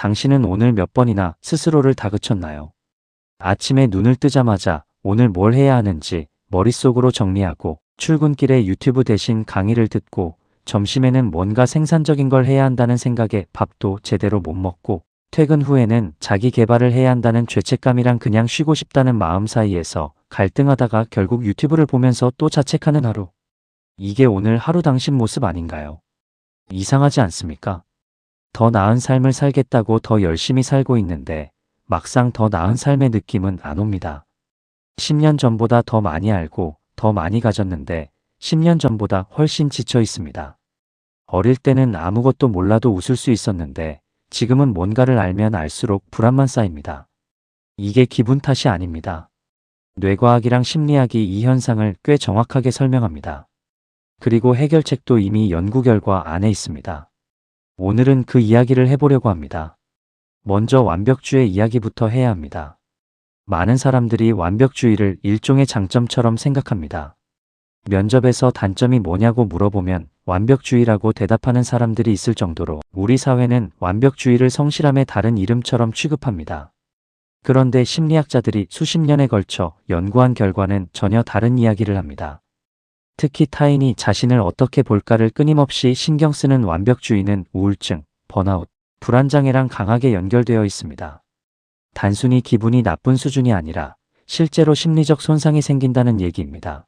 당신은 오늘 몇 번이나 스스로를 다그쳤나요? 아침에 눈을 뜨자마자 오늘 뭘 해야 하는지 머릿속으로 정리하고 출근길에 유튜브 대신 강의를 듣고 점심에는 뭔가 생산적인 걸 해야 한다는 생각에 밥도 제대로 못 먹고 퇴근 후에는 자기 개발을 해야 한다는 죄책감이랑 그냥 쉬고 싶다는 마음 사이에서 갈등하다가 결국 유튜브를 보면서 또 자책하는 하루. 이게 오늘 하루 당신 모습 아닌가요? 이상하지 않습니까? 더 나은 삶을 살겠다고 더 열심히 살고 있는데 막상 더 나은 삶의 느낌은 안 옵니다. 10년 전보다 더 많이 알고 더 많이 가졌는데 10년 전보다 훨씬 지쳐 있습니다. 어릴 때는 아무것도 몰라도 웃을 수 있었는데 지금은 뭔가를 알면 알수록 불안만 쌓입니다. 이게 기분 탓이 아닙니다. 뇌과학이랑 심리학이 이 현상을 꽤 정확하게 설명합니다. 그리고 해결책도 이미 연구 결과 안에 있습니다. 오늘은 그 이야기를 해보려고 합니다. 먼저 완벽주의 이야기부터 해야 합니다. 많은 사람들이 완벽주의를 일종의 장점처럼 생각합니다. 면접에서 단점이 뭐냐고 물어보면 완벽주의라고 대답하는 사람들이 있을 정도로 우리 사회는 완벽주의를 성실함의 다른 이름처럼 취급합니다. 그런데 심리학자들이 수십 년에 걸쳐 연구한 결과는 전혀 다른 이야기를 합니다. 특히 타인이 자신을 어떻게 볼까를 끊임없이 신경 쓰는 완벽주의는 우울증, 번아웃, 불안장애랑 강하게 연결되어 있습니다. 단순히 기분이 나쁜 수준이 아니라 실제로 심리적 손상이 생긴다는 얘기입니다.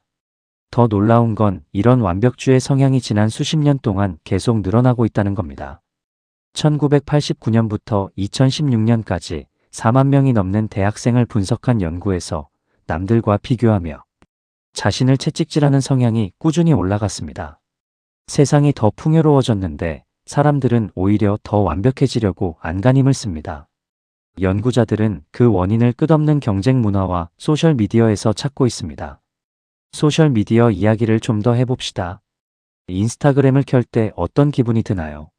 더 놀라운 건 이런 완벽주의 성향이 지난 수십 년 동안 계속 늘어나고 있다는 겁니다. 1989년부터 2016년까지 4만 명이 넘는 대학생을 분석한 연구에서 남들과 비교하며 자신을 채찍질하는 성향이 꾸준히 올라갔습니다. 세상이 더 풍요로워졌는데 사람들은 오히려 더 완벽해지려고 안간힘을 씁니다. 연구자들은 그 원인을 끝없는 경쟁 문화와 소셜미디어에서 찾고 있습니다. 소셜미디어 이야기를 좀 더 해봅시다. 인스타그램을 켤 때 어떤 기분이 드나요?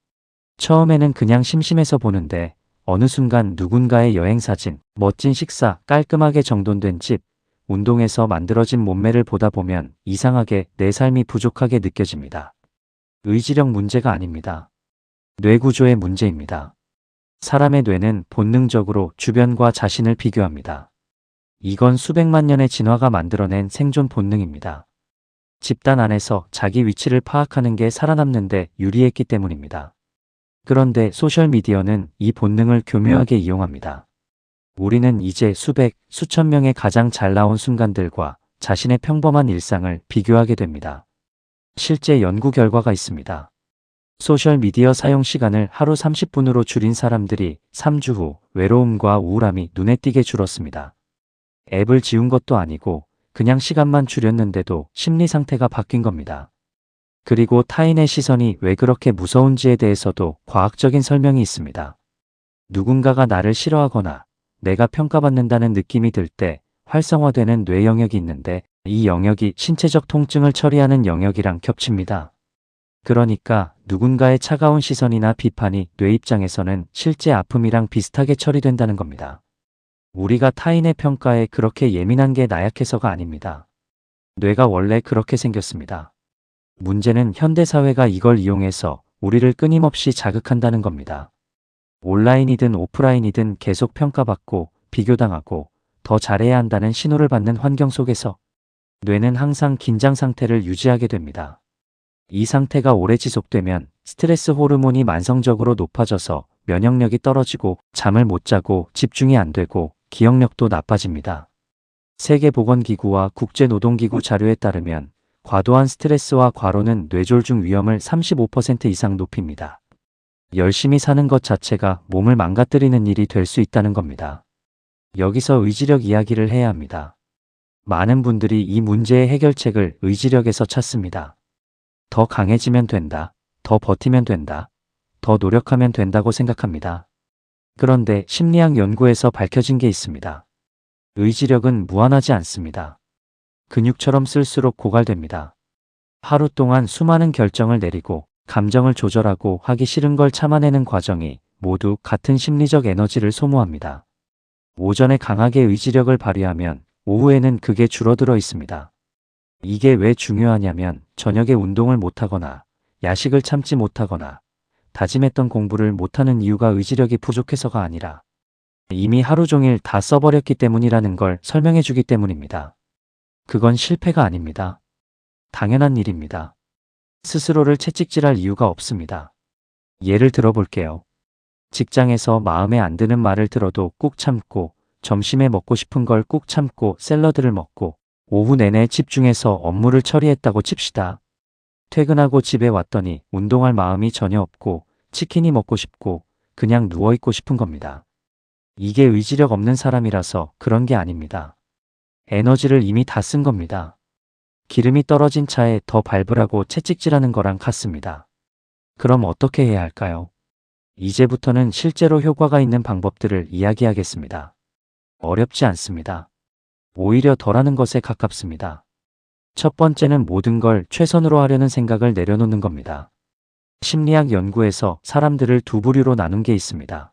처음에는 그냥 심심해서 보는데 어느 순간 누군가의 여행사진, 멋진 식사, 깔끔하게 정돈된 집, 운동에서 만들어진 몸매를 보다 보면 이상하게 내 삶이 부족하게 느껴집니다. 의지력 문제가 아닙니다. 뇌 구조의 문제입니다. 사람의 뇌는 본능적으로 주변과 자신을 비교합니다. 이건 수백만 년의 진화가 만들어낸 생존 본능입니다. 집단 안에서 자기 위치를 파악하는 게 살아남는 데 유리했기 때문입니다. 그런데 소셜미디어는 이 본능을 교묘하게 이용합니다. 우리는 이제 수백, 수천 명의 가장 잘 나온 순간들과 자신의 평범한 일상을 비교하게 됩니다. 실제 연구 결과가 있습니다. 소셜미디어 사용 시간을 하루 30분으로 줄인 사람들이 3주 후 외로움과 우울함이 눈에 띄게 줄었습니다. 앱을 지운 것도 아니고 그냥 시간만 줄였는데도 심리 상태가 바뀐 겁니다. 그리고 타인의 시선이 왜 그렇게 무서운지에 대해서도 과학적인 설명이 있습니다. 누군가가 나를 싫어하거나 내가 평가받는다는 느낌이 들 때 활성화되는 뇌 영역이 있는데 이 영역이 신체적 통증을 처리하는 영역이랑 겹칩니다. 그러니까 누군가의 차가운 시선이나 비판이 뇌 입장에서는 실제 아픔이랑 비슷하게 처리된다는 겁니다. 우리가 타인의 평가에 그렇게 예민한 게 나약해서가 아닙니다. 뇌가 원래 그렇게 생겼습니다. 문제는 현대사회가 이걸 이용해서 우리를 끊임없이 자극한다는 겁니다. 온라인이든 오프라인이든 계속 평가받고 비교당하고 더 잘해야 한다는 신호를 받는 환경 속에서 뇌는 항상 긴장 상태를 유지하게 됩니다. 이 상태가 오래 지속되면 스트레스 호르몬이 만성적으로 높아져서 면역력이 떨어지고 잠을 못 자고 집중이 안 되고 기억력도 나빠집니다. 세계보건기구와 국제노동기구 자료에 따르면 과도한 스트레스와 과로는 뇌졸중 위험을 35% 이상 높입니다. 열심히 사는 것 자체가 몸을 망가뜨리는 일이 될 수 있다는 겁니다. 여기서 의지력 이야기를 해야 합니다. 많은 분들이 이 문제의 해결책을 의지력에서 찾습니다. 더 강해지면 된다. 더 버티면 된다. 더 노력하면 된다고 생각합니다. 그런데 심리학 연구에서 밝혀진 게 있습니다. 의지력은 무한하지 않습니다. 근육처럼 쓸수록 고갈됩니다. 하루 동안 수많은 결정을 내리고 감정을 조절하고 하기 싫은 걸 참아내는 과정이 모두 같은 심리적 에너지를 소모합니다. 오전에 강하게 의지력을 발휘하면 오후에는 그게 줄어들어 있습니다. 이게 왜 중요하냐면 저녁에 운동을 못하거나 야식을 참지 못하거나 다짐했던 공부를 못하는 이유가 의지력이 부족해서가 아니라 이미 하루 종일 다 써버렸기 때문이라는 걸 설명해 주기 때문입니다. 그건 실패가 아닙니다. 당연한 일입니다. 스스로를 채찍질할 이유가 없습니다. 예를 들어볼게요. 직장에서 마음에 안 드는 말을 들어도 꾹 참고, 점심에 먹고 싶은 걸 꾹 참고 샐러드를 먹고, 오후 내내 집중해서 업무를 처리했다고 칩시다. 퇴근하고 집에 왔더니 운동할 마음이 전혀 없고, 치킨이 먹고 싶고, 그냥 누워있고 싶은 겁니다. 이게 의지력 없는 사람이라서 그런 게 아닙니다. 에너지를 이미 다 쓴 겁니다. 기름이 떨어진 차에 더 밟으라고 채찍질하는 거랑 같습니다. 그럼 어떻게 해야 할까요? 이제부터는 실제로 효과가 있는 방법들을 이야기하겠습니다. 어렵지 않습니다. 오히려 덜하는 것에 가깝습니다. 첫 번째는 모든 걸 최선으로 하려는 생각을 내려놓는 겁니다. 심리학 연구에서 사람들을 두 부류로 나눈 게 있습니다.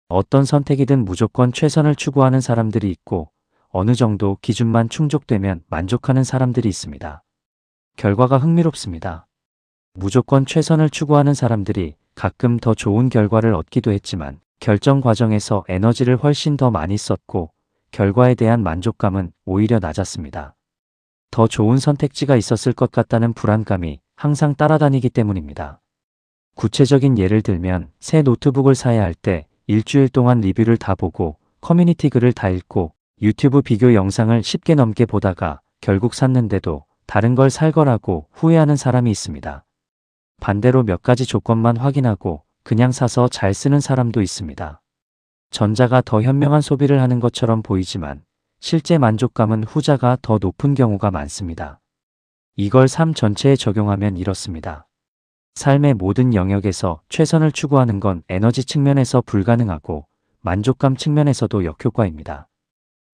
어떤 선택이든 무조건 최선을 추구하는 사람들이 있고, 어느 정도 기준만 충족되면 만족하는 사람들이 있습니다. 결과가 흥미롭습니다. 무조건 최선을 추구하는 사람들이 가끔 더 좋은 결과를 얻기도 했지만 결정 과정에서 에너지를 훨씬 더 많이 썼고 결과에 대한 만족감은 오히려 낮았습니다. 더 좋은 선택지가 있었을 것 같다는 불안감이 항상 따라다니기 때문입니다. 구체적인 예를 들면 새 노트북을 사야 할 때 일주일 동안 리뷰를 다 보고 커뮤니티 글을 다 읽고 유튜브 비교 영상을 10개 넘게 보다가 결국 샀는데도 다른 걸 살 거라고 후회하는 사람이 있습니다. 반대로 몇 가지 조건만 확인하고 그냥 사서 잘 쓰는 사람도 있습니다. 전자가 더 현명한 소비를 하는 것처럼 보이지만 실제 만족감은 후자가 더 높은 경우가 많습니다. 이걸 삶 전체에 적용하면 이렇습니다. 삶의 모든 영역에서 최선을 추구하는 건 에너지 측면에서 불가능하고 만족감 측면에서도 역효과입니다.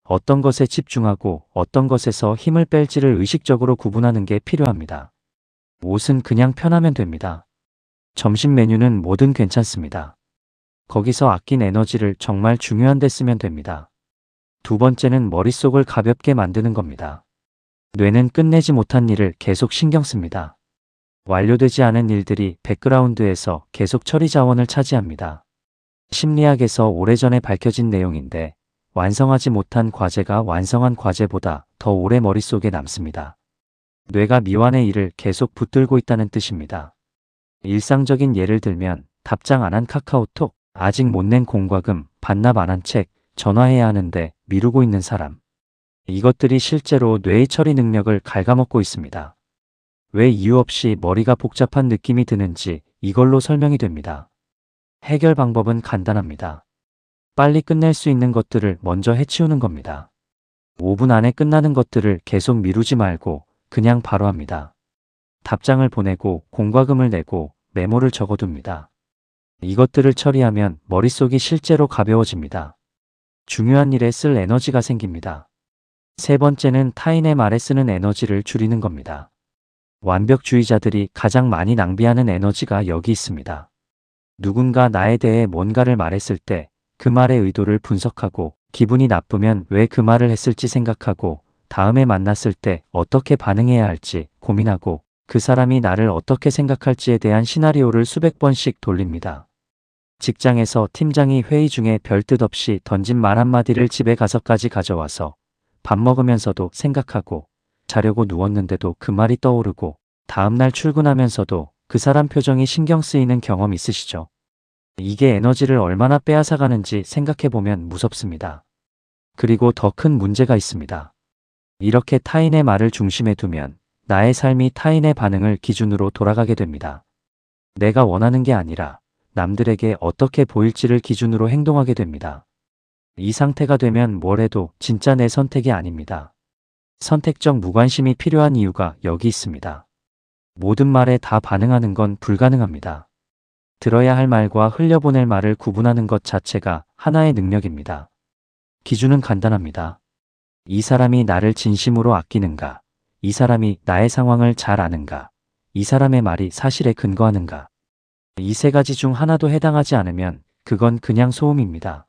어떤 것에 집중하고 어떤 것에서 힘을 뺄지를 의식적으로 구분하는 게 필요합니다. 옷은 그냥 편하면 됩니다. 점심 메뉴는 뭐든 괜찮습니다. 거기서 아낀 에너지를 정말 중요한 데 쓰면 됩니다. 두 번째는 머릿속을 가볍게 만드는 겁니다. 뇌는 끝내지 못한 일을 계속 신경 씁니다. 완료되지 않은 일들이 백그라운드에서 계속 처리 자원을 차지합니다. 심리학에서 오래전에 밝혀진 내용인데 완성하지 못한 과제가 완성한 과제보다 더 오래 머릿속에 남습니다. 뇌가 미완의 일을 계속 붙들고 있다는 뜻입니다. 일상적인 예를 들면 답장 안 한 카카오톡, 아직 못 낸 공과금, 반납 안 한 책, 전화해야 하는데 미루고 있는 사람. 이것들이 실제로 뇌의 처리 능력을 갉아먹고 있습니다. 왜 이유 없이 머리가 복잡한 느낌이 드는지 이걸로 설명이 됩니다. 해결 방법은 간단합니다. 빨리 끝낼 수 있는 것들을 먼저 해치우는 겁니다. 5분 안에 끝나는 것들을 계속 미루지 말고 그냥 바로 합니다. 답장을 보내고 공과금을 내고 메모를 적어둡니다. 이것들을 처리하면 머릿속이 실제로 가벼워집니다. 중요한 일에 쓸 에너지가 생깁니다. 세 번째는 타인의 말에 쓰는 에너지를 줄이는 겁니다. 완벽주의자들이 가장 많이 낭비하는 에너지가 여기 있습니다. 누군가 나에 대해 뭔가를 말했을 때 그 말의 의도를 분석하고 기분이 나쁘면 왜 그 말을 했을지 생각하고 다음에 만났을 때 어떻게 반응해야 할지 고민하고 그 사람이 나를 어떻게 생각할지에 대한 시나리오를 수백 번씩 돌립니다. 직장에서 팀장이 회의 중에 별뜻 없이 던진 말 한마디를 집에 가서까지 가져와서 밥 먹으면서도 생각하고 자려고 누웠는데도 그 말이 떠오르고 다음날 출근하면서도 그 사람 표정이 신경 쓰이는 경험 있으시죠? 이게 에너지를 얼마나 빼앗아가는지 생각해보면 무섭습니다. 그리고 더 큰 문제가 있습니다. 이렇게 타인의 말을 중심에 두면 나의 삶이 타인의 반응을 기준으로 돌아가게 됩니다. 내가 원하는 게 아니라 남들에게 어떻게 보일지를 기준으로 행동하게 됩니다. 이 상태가 되면 뭘 해도 진짜 내 선택이 아닙니다. 선택적 무관심이 필요한 이유가 여기 있습니다. 모든 말에 다 반응하는 건 불가능합니다. 들어야 할 말과 흘려보낼 말을 구분하는 것 자체가 하나의 능력입니다. 기준은 간단합니다. 이 사람이 나를 진심으로 아끼는가? 이 사람이 나의 상황을 잘 아는가? 이 사람의 말이 사실에 근거하는가? 이 세 가지 중 하나도 해당하지 않으면 그건 그냥 소음입니다.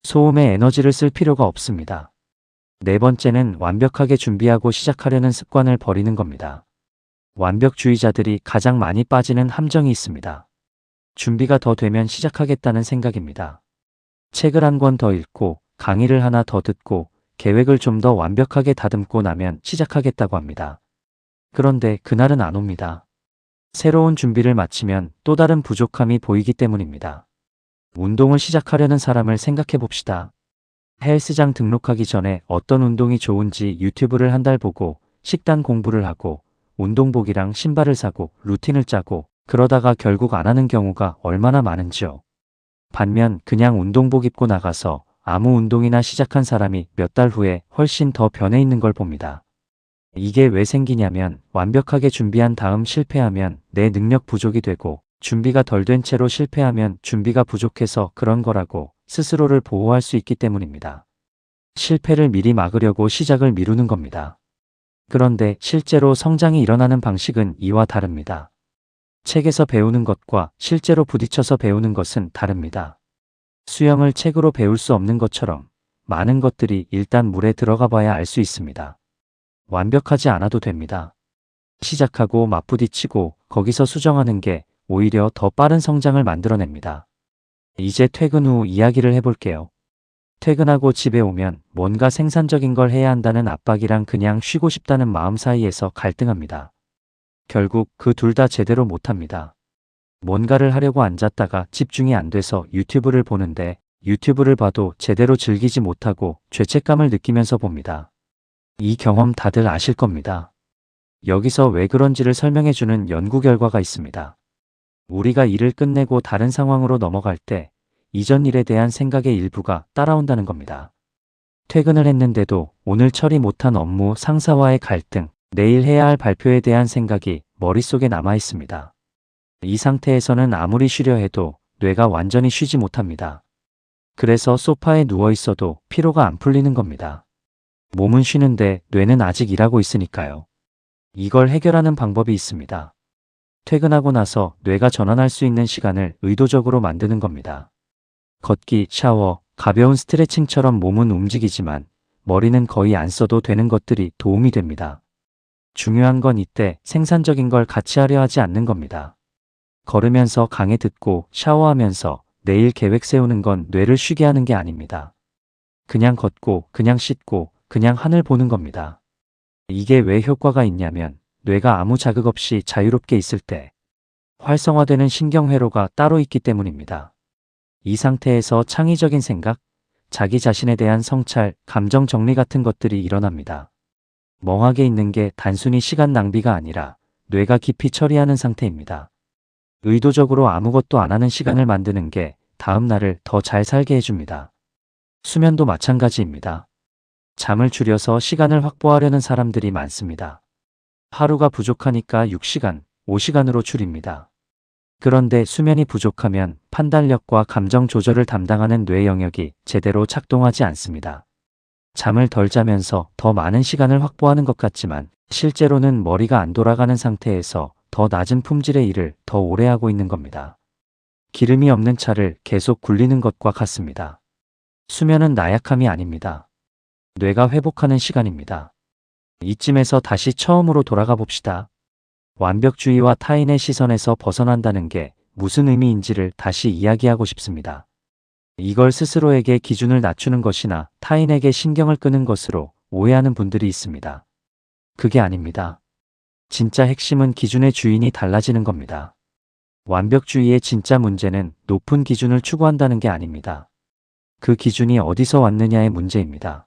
소음에 에너지를 쓸 필요가 없습니다. 네 번째는 완벽하게 준비하고 시작하려는 습관을 버리는 겁니다. 완벽주의자들이 가장 많이 빠지는 함정이 있습니다. 준비가 더 되면 시작하겠다는 생각입니다. 책을 한 권 더 읽고 강의를 하나 더 듣고 계획을 좀 더 완벽하게 다듬고 나면 시작하겠다고 합니다. 그런데 그날은 안 옵니다. 새로운 준비를 마치면 또 다른 부족함이 보이기 때문입니다. 운동을 시작하려는 사람을 생각해 봅시다. 헬스장 등록하기 전에 어떤 운동이 좋은지 유튜브를 한 달 보고 식단 공부를 하고 운동복이랑 신발을 사고 루틴을 짜고 그러다가 결국 안 하는 경우가 얼마나 많은지요. 반면 그냥 운동복 입고 나가서 아무 운동이나 시작한 사람이 몇 달 후에 훨씬 더 변해 있는 걸 봅니다. 이게 왜 생기냐면 완벽하게 준비한 다음 실패하면 내 능력 부족이 되고 준비가 덜 된 채로 실패하면 준비가 부족해서 그런 거라고 스스로를 보호할 수 있기 때문입니다. 실패를 미리 막으려고 시작을 미루는 겁니다. 그런데 실제로 성장이 일어나는 방식은 이와 다릅니다. 책에서 배우는 것과 실제로 부딪혀서 배우는 것은 다릅니다. 수영을 책으로 배울 수 없는 것처럼 많은 것들이 일단 물에 들어가 봐야 알 수 있습니다. 완벽하지 않아도 됩니다. 시작하고 맞부딪히고 거기서 수정하는 게 오히려 더 빠른 성장을 만들어냅니다. 이제 퇴근 후 이야기를 해볼게요. 퇴근하고 집에 오면 뭔가 생산적인 걸 해야 한다는 압박이랑 그냥 쉬고 싶다는 마음 사이에서 갈등합니다. 결국 그 둘 다 제대로 못합니다. 뭔가를 하려고 앉았다가 집중이 안 돼서 유튜브를 보는데 유튜브를 봐도 제대로 즐기지 못하고 죄책감을 느끼면서 봅니다. 이 경험 다들 아실 겁니다. 여기서 왜 그런지를 설명해주는 연구 결과가 있습니다. 우리가 일을 끝내고 다른 상황으로 넘어갈 때 이전 일에 대한 생각의 일부가 따라온다는 겁니다. 퇴근을 했는데도 오늘 처리 못한 업무 상사와의 갈등, 내일 해야 할 발표에 대한 생각이 머릿속에 남아 있습니다. 이 상태에서는 아무리 쉬려 해도 뇌가 완전히 쉬지 못합니다. 그래서 소파에 누워 있어도 피로가 안 풀리는 겁니다. 몸은 쉬는데 뇌는 아직 일하고 있으니까요. 이걸 해결하는 방법이 있습니다. 퇴근하고 나서 뇌가 전환할 수 있는 시간을 의도적으로 만드는 겁니다. 걷기, 샤워, 가벼운 스트레칭처럼 몸은 움직이지만 머리는 거의 안 써도 되는 것들이 도움이 됩니다. 중요한 건 이때 생산적인 걸 같이 하려 하지 않는 겁니다. 걸으면서 강의 듣고 샤워하면서 내일 계획 세우는 건 뇌를 쉬게 하는 게 아닙니다. 그냥 걷고 그냥 씻고 그냥 하늘 보는 겁니다. 이게 왜 효과가 있냐면 뇌가 아무 자극 없이 자유롭게 있을 때 활성화되는 신경회로가 따로 있기 때문입니다. 이 상태에서 창의적인 생각, 자기 자신에 대한 성찰, 감정 정리 같은 것들이 일어납니다. 멍하게 있는 게 단순히 시간 낭비가 아니라 뇌가 깊이 처리하는 상태입니다. 의도적으로 아무것도 안 하는 시간을 만드는 게 다음 날을 더 잘 살게 해줍니다. 수면도 마찬가지입니다. 잠을 줄여서 시간을 확보하려는 사람들이 많습니다. 하루가 부족하니까 6시간, 5시간으로 줄입니다. 그런데 수면이 부족하면 판단력과 감정 조절을 담당하는 뇌 영역이 제대로 작동하지 않습니다. 잠을 덜 자면서 더 많은 시간을 확보하는 것 같지만 실제로는 머리가 안 돌아가는 상태에서 더 낮은 품질의 일을 더 오래 하고 있는 겁니다. 기름이 없는 차를 계속 굴리는 것과 같습니다. 수면은 나약함이 아닙니다. 뇌가 회복하는 시간입니다. 이쯤에서 다시 처음으로 돌아가 봅시다. 완벽주의와 타인의 시선에서 벗어난다는 게 무슨 의미인지를 다시 이야기하고 싶습니다. 이걸 스스로에게 기준을 낮추는 것이나 타인에게 신경을 끄는 것으로 오해하는 분들이 있습니다. 그게 아닙니다. 진짜 핵심은 기준의 주인이 달라지는 겁니다. 완벽주의의 진짜 문제는 높은 기준을 추구한다는 게 아닙니다. 그 기준이 어디서 왔느냐의 문제입니다.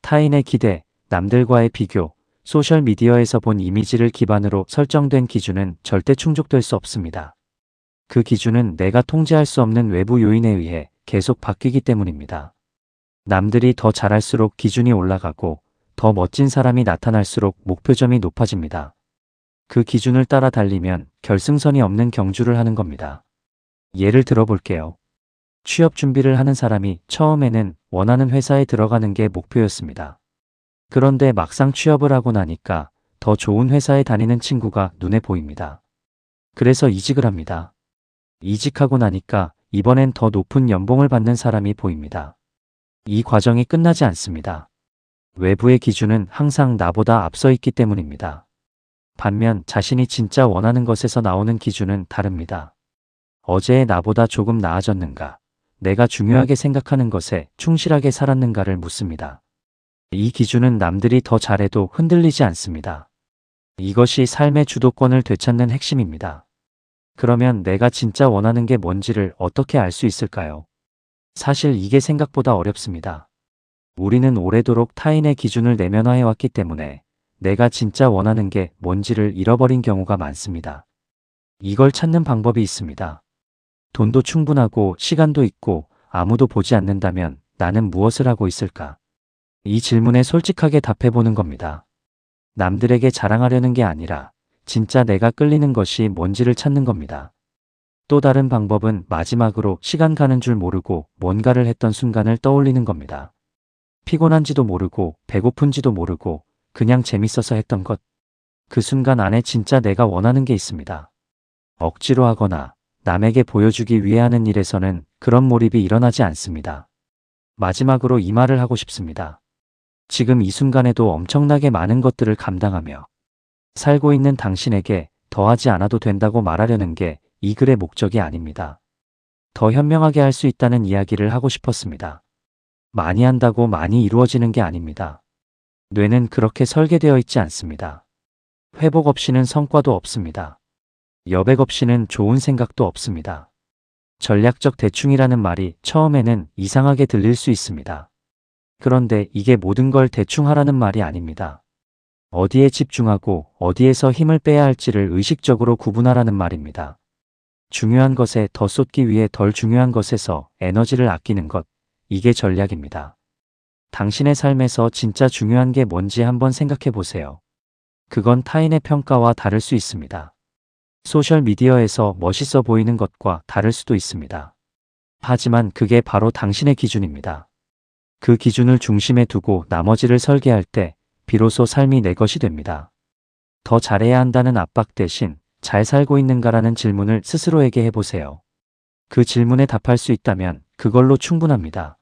타인의 기대, 남들과의 비교, 소셜미디어에서 본 이미지를 기반으로 설정된 기준은 절대 충족될 수 없습니다. 그 기준은 내가 통제할 수 없는 외부 요인에 의해 계속 바뀌기 때문입니다. 남들이 더 잘할수록 기준이 올라가고 더 멋진 사람이 나타날수록 목표점이 높아집니다. 그 기준을 따라 달리면 결승선이 없는 경주를 하는 겁니다. 예를 들어 볼게요. 취업 준비를 하는 사람이 처음에는 원하는 회사에 들어가는 게 목표였습니다. 그런데 막상 취업을 하고 나니까 더 좋은 회사에 다니는 친구가 눈에 보입니다. 그래서 이직을 합니다. 이직하고 나니까 이번엔 더 높은 연봉을 받는 사람이 보입니다. 이 과정이 끝나지 않습니다. 외부의 기준은 항상 나보다 앞서 있기 때문입니다. 반면 자신이 진짜 원하는 것에서 나오는 기준은 다릅니다. 어제의 나보다 조금 나아졌는가? 내가 중요하게 생각하는 것에 충실하게 살았는가를 묻습니다. 이 기준은 남들이 더 잘해도 흔들리지 않습니다. 이것이 삶의 주도권을 되찾는 핵심입니다. 그러면 내가 진짜 원하는 게 뭔지를 어떻게 알 수 있을까요? 사실 이게 생각보다 어렵습니다. 우리는 오래도록 타인의 기준을 내면화해왔기 때문에 내가 진짜 원하는 게 뭔지를 잃어버린 경우가 많습니다. 이걸 찾는 방법이 있습니다. 돈도 충분하고 시간도 있고 아무도 보지 않는다면 나는 무엇을 하고 있을까? 이 질문에 솔직하게 답해보는 겁니다. 남들에게 자랑하려는 게 아니라 진짜 내가 끌리는 것이 뭔지를 찾는 겁니다. 또 다른 방법은 마지막으로 시간 가는 줄 모르고 뭔가를 했던 순간을 떠올리는 겁니다. 피곤한지도 모르고 배고픈지도 모르고 그냥 재밌어서 했던 것. 그 순간 안에 진짜 내가 원하는 게 있습니다. 억지로 하거나 남에게 보여주기 위해 하는 일에서는 그런 몰입이 일어나지 않습니다. 마지막으로 이 말을 하고 싶습니다. 지금 이 순간에도 엄청나게 많은 것들을 감당하며 살고 있는 당신에게 더하지 않아도 된다고 말하려는 게 이 글의 목적이 아닙니다. 더 현명하게 할 수 있다는 이야기를 하고 싶었습니다. 많이 한다고 많이 이루어지는 게 아닙니다. 뇌는 그렇게 설계되어 있지 않습니다. 회복 없이는 성과도 없습니다. 여백 없이는 좋은 생각도 없습니다. 전략적 대충이라는 말이 처음에는 이상하게 들릴 수 있습니다. 그런데 이게 모든 걸 대충 하라는 말이 아닙니다. 어디에 집중하고 어디에서 힘을 빼야 할지를 의식적으로 구분하라는 말입니다. 중요한 것에 더 쏟기 위해 덜 중요한 것에서 에너지를 아끼는 것, 이게 전략입니다. 당신의 삶에서 진짜 중요한 게 뭔지 한번 생각해 보세요. 그건 타인의 평가와 다를 수 있습니다. 소셜미디어에서 멋있어 보이는 것과 다를 수도 있습니다. 하지만 그게 바로 당신의 기준입니다. 그 기준을 중심에 두고 나머지를 설계할 때 비로소 삶이 내 것이 됩니다. 더 잘해야 한다는 압박 대신 잘 살고 있는가라는 질문을 스스로에게 해보세요. 그 질문에 답할 수 있다면 그걸로 충분합니다.